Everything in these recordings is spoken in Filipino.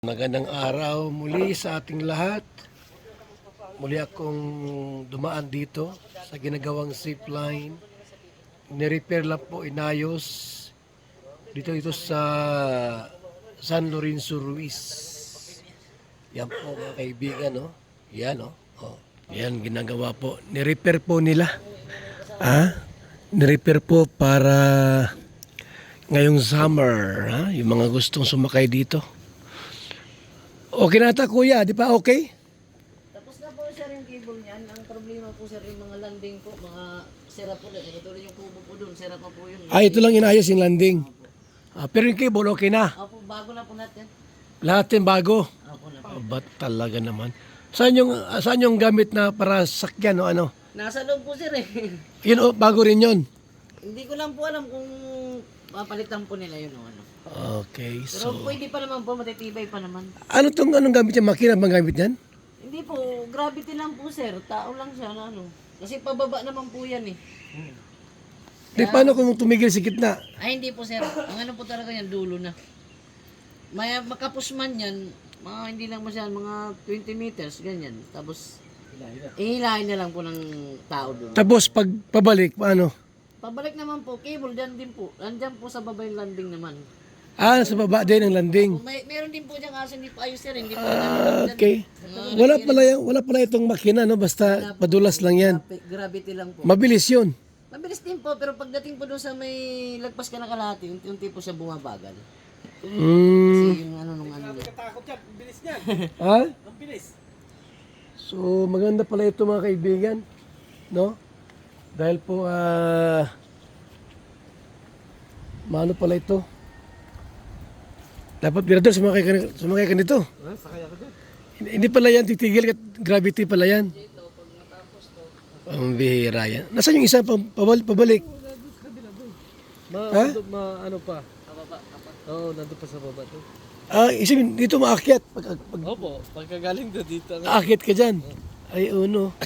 Magandang araw muli sa ating lahat. Muli akong dumaan dito sa ginagawang zipline. Nirepair lang po, inayos dito sa San Lorenzo Ruiz. Yan po mga kaibigan, no? Yan, no? Oh. Yan, ginagawa po. Nirepair po nila. Nirepair po para ngayong summer, yung mga gustong sumakay dito. Okay na ata kuya, di ba okay? Tapos na po sir yung cable niyan. Ang problema po sir yung mga landing po, mga sira po doon. Ito rin yung kubo po doon, sira pa po yun. Ito lang inayos yung landing. Pero yung cable okay na. Opo, bago na po natin. Lahat yung bago. Opo na po. Ba't talaga naman? Saan yung gamit na para sakyan o ano? Nasa loob po sir eh. Yun bago rin yun. Hindi ko lang po alam kung papalitan po nila yun o ano. Okay, Pero so... pwede pa naman po, matitibay pa naman. Anong gamit yan? Makina bang gamit yan? Hindi po, gravity lang po sir. Tao lang siya na ano. Kasi pababa naman po yan eh. Di paano kung tumigil sa gitna? Ay hindi po sir. Ang ano po talaga yan, dulo na. May makapusman yan, mga hindi lang masyadong, mga 20 meters, ganyan. Tapos, ihilahin na lang po ng tao doon. Tapos pag pabalik, paano? Pabalik naman po, cable, dyan din po. Nandyan po sa baba yung landing naman. Sa baba din ang landing. Meron din po dyan kaso hindi po ayos sir, hindi po Okay. Wala pala itong makina, no? Basta padulas lang yan. Gravity lang po. Mabilis yun. Mabilis din po, pero pagdating po doon sa may lagpas ka na kalahati, unti-unti po siya bumabagal. Kasi yung ano nung ano. Takot yan, ang bilis niyan. Ha? Ang bilis. So maganda pala ito mga kaibigan, no? Dahil po maano pala ito. Dapat birador sumakay ka nito. Sakay ako dyan. Hindi pala yan titigil, gravity pala yan. Ang bihira yan. Nasaan yung isa pabalik? Ano pa? Oo, nandun pa sa baba to. Isipin, dito maakyat. Opo, pagkagaling doon dito. Aakyat ka dyan. Ay, uno.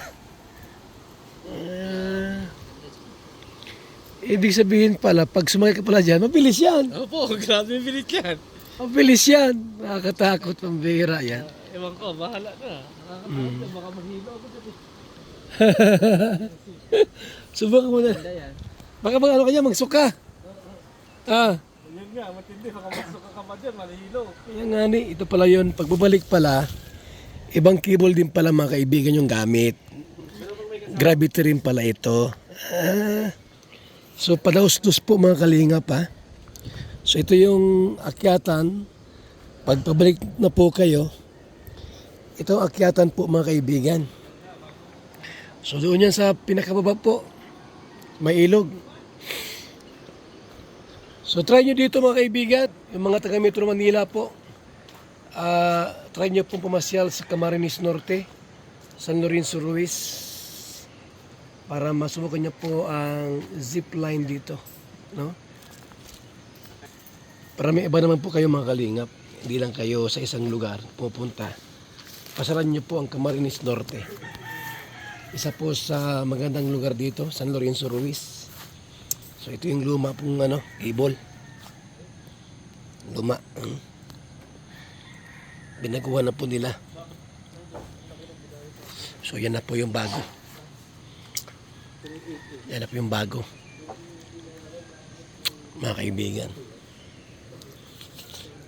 Ibig sabihin pala, pag sumakay ka pala dyan, mabilis yan. Opo, grabe bilis yan. Mabilis yan. Nakakatakot, pambihira yan. Ewan ko, bahala na. Nakakatakot, baka mahilo ako dyan. Subukan mo na. Baka ano kanya, magsuka. Yun nga, matindi. Baka magsuka ka pa dyan, malihilo. Yan nga ni, ito pala yun. Pagbabalik pala, ibang cable din pala mga kaibigan yung gamit. Gravity rin pala ito. So padaus-dus po mga kalingap ha. So ito yung akyatan. Pagpabalik na po kayo, ito ang akyatan po mga kaibigan. So doon yan sa pinakababa po, may ilog. So try nyo dito mga kaibigan, yung mga taga Metro Manila po. Try nyo pong pumasyal sa Camarines Norte, San Lorenzo Ruiz, para masubukan nyo po ang zipline dito, no? Para may iba naman po kayo mga kalingap, hindi lang kayo sa isang lugar pupunta. Pasaran nyo po ang Camarines Norte. Isa po sa magandang lugar dito, San Lorenzo Ruiz. So ito yung luma pong cable. Luma. Binaguhan na po nila. So yan na po yung bago. Yan na po yung bago. Mga kaibigan.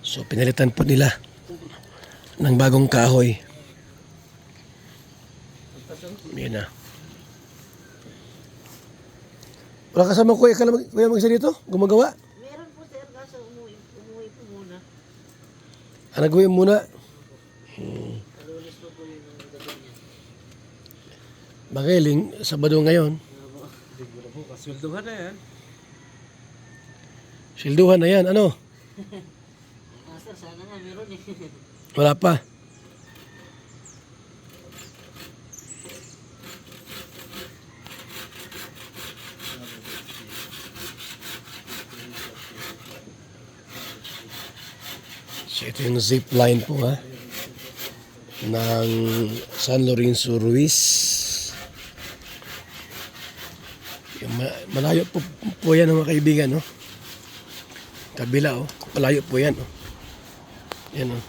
So pinalitan po nila ng bagong kahoy. Yan na. Wala kasama kuya mag-isa dito? Gumagawa? Meron po sir, kaso umuwi po muna. Nagawin muna. Kalulis po po yung gabi niya. Magaling, Sabado ngayon. Siguro po, kasulduhan na yan. Silduhan na yan. Ano? Master, sana nga meron eh. Wala pa. So ito yung zipline po ha. Ng San Lorenzo Ruiz. Yung malayo po yan mga kaibigan, no? Kabila, oh. Malayo po yan, oh. Yan, oh.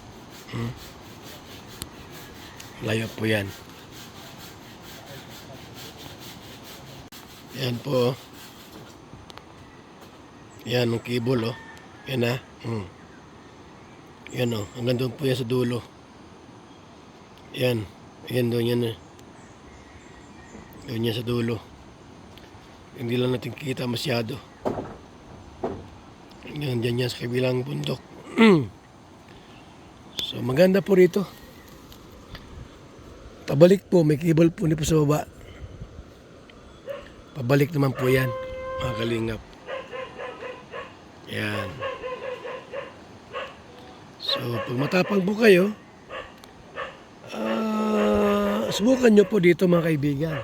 Layo po yan. Yan po. Yan ang cable, oh. Yan na. Yan, oh. Hanggang doon po yan sa dulo. Yan. Yan doon yan, eh. Doon yan sa dulo. Hindi lang natin kita masyado. Yan, dyan yan sa kabilang bundok. So, maganda po rito. Pabalik po, may cable po po sa baba. Pabalik naman po yan, mga kalingap. Yan. So, pag matapang po kayo, subukan nyo po dito, mga kaibigan.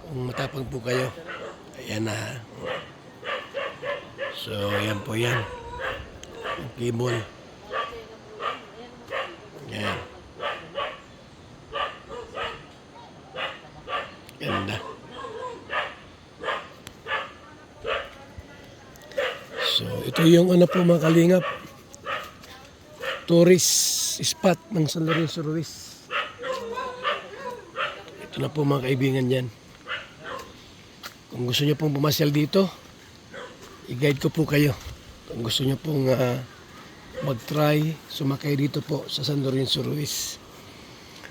Kung matapang po kayo. Ayan na. So, yan po yan. Yung cable. Yan. Ganda. So, ito yung ano po, mga kalingap. Tourist spot ng San Lorenzo Ruiz. Ito na po, mga kaibigan yan. Kung gusto nyo pong pumasyal dito, i-guide ko po kayo. Kung gusto nyo pong mag-try, sumakay dito po sa San Lorenzo Ruiz.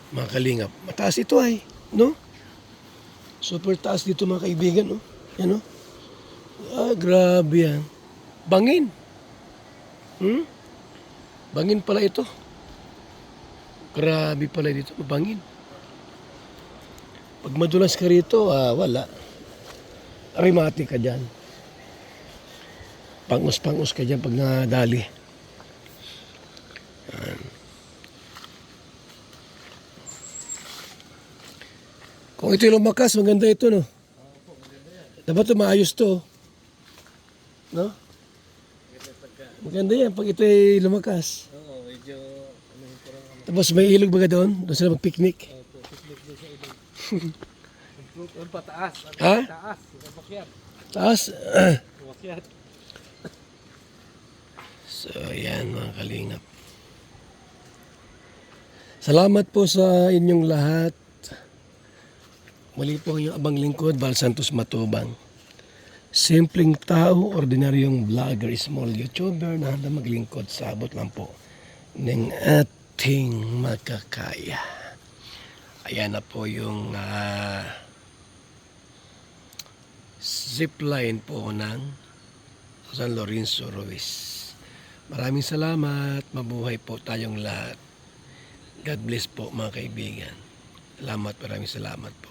Mga kalingap. Mataas ito ay, no? Super taas dito, mga kaibigan, no? Yan, no? Grabe yan. Bangin. Bangin pala ito. Grabe pala dito, bangin. Pag madulas ka rito, wala. Arimati ka dyan. Pangus-pangus ka dyan pag nadali. Yan. Kung ito'y lumakas, maganda ito, no? Dapat ito maayos to. No? Maganda yan pag ito'y lumakas. Oo, medyo ano yung parang Tapos may ilog baga doon? Doon sila mag-picnic. picnic doon sa ilog. Yung pataas. Ha? Taas. Yung pakyat. Taas. Yung pakyat. So, yan mga kalingap. Salamat po sa inyong lahat. Muli po ang inyong abang lingkod, Val Santos Matubang. Simpleng tao, ordinaryong vlogger, small YouTuber na handa maglingkod sa abot lang po ng ating makakaya. Ayan na po yung zipline po ng San Lorenzo Ruiz. Maraming salamat. Mabuhay po tayong lahat. God bless po, mga kaibigan. Salamat, maraming salamat po.